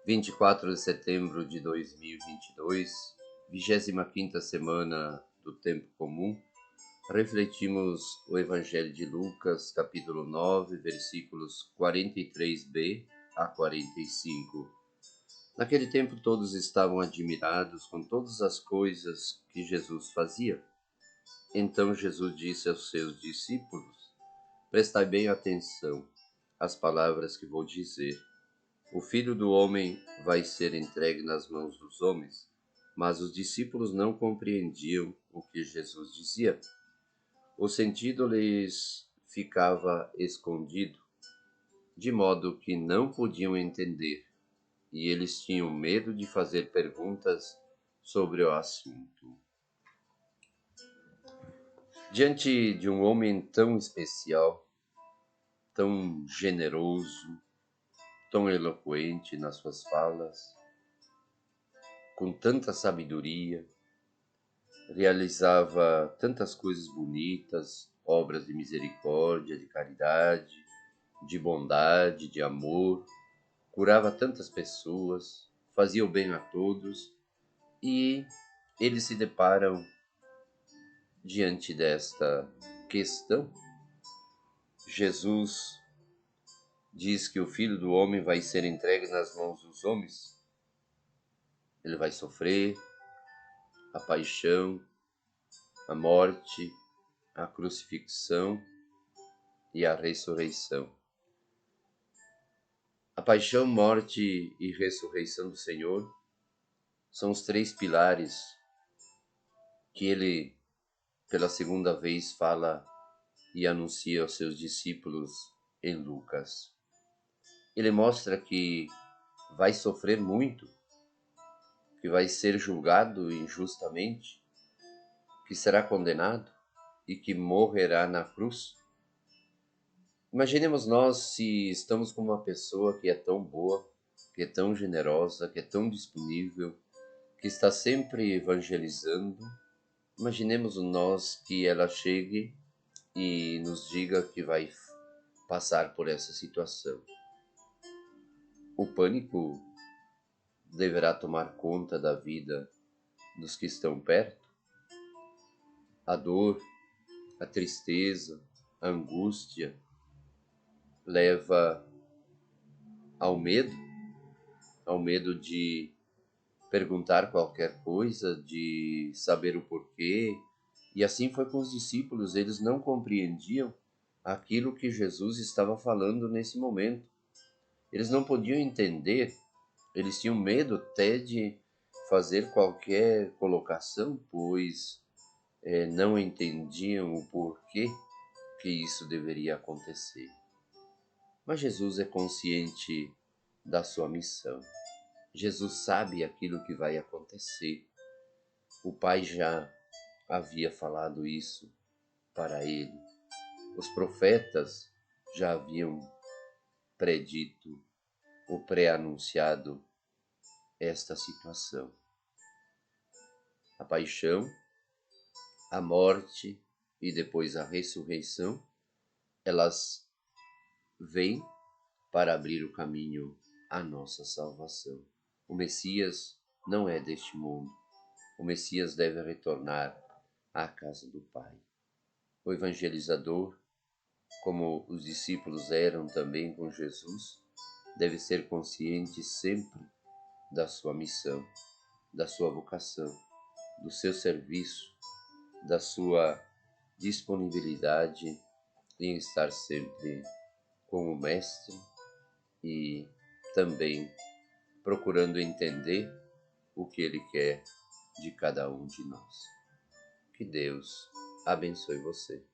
24 de setembro de 2022, 25ª semana do Tempo Comum, refletimos o Evangelho de Lucas, capítulo 9, versículos 43b a 45. Naquele tempo todos estavam admirados com todas as coisas que Jesus fazia. Então Jesus disse aos seus discípulos: Prestai bem atenção às palavras que vou dizer. O Filho do Homem vai ser entregue nas mãos dos homens. Mas os discípulos não compreendiam o que Jesus dizia. O sentido lhes ficava escondido, de modo que não podiam entender, e eles tinham medo de fazer perguntas sobre o assunto. Diante de um homem tão especial, tão generoso, tão eloquente nas suas falas, com tanta sabedoria, realizava tantas coisas bonitas, obras de misericórdia, de caridade, de bondade, de amor, curava tantas pessoas, fazia o bem a todos, e eles se deparam diante desta questão. Jesus diz que o Filho do Homem vai ser entregue nas mãos dos homens. Ele vai sofrer a paixão, a morte, a crucifixão e a ressurreição. A paixão, morte e ressurreição do Senhor são os três pilares que ele, pela segunda vez, fala e anuncia aos seus discípulos em Lucas. Ele mostra que vai sofrer muito, que vai ser julgado injustamente, que será condenado e que morrerá na cruz. Imaginemos nós se estamos com uma pessoa que é tão boa, que é tão generosa, que é tão disponível, que está sempre evangelizando. Imaginemos nós que ela chegue e nos diga que vai passar por essa situação. O pânico deverá tomar conta da vida dos que estão perto. A dor, a tristeza, a angústia leva ao medo de perguntar qualquer coisa, de saber o porquê. E assim foi com os discípulos, eles não compreendiam aquilo que Jesus estava falando nesse momento. Eles não podiam entender, eles tinham medo até de fazer qualquer colocação, pois não entendiam o porquê que isso deveria acontecer. Mas Jesus é consciente da sua missão. Jesus sabe aquilo que vai acontecer. O Pai já havia falado isso para ele. Os profetas já haviam predito ou pré-anunciado esta situação. A paixão, a morte e depois a ressurreição, elas vêm para abrir o caminho à nossa salvação. O Messias não é deste mundo. O Messias deve retornar à casa do Pai. O evangelizador, como os discípulos eram também com Jesus, deve ser consciente sempre da sua missão, da sua vocação, do seu serviço, da sua disponibilidade em estar sempre com o Mestre e também procurando entender o que Ele quer de cada um de nós. Que Deus abençoe você.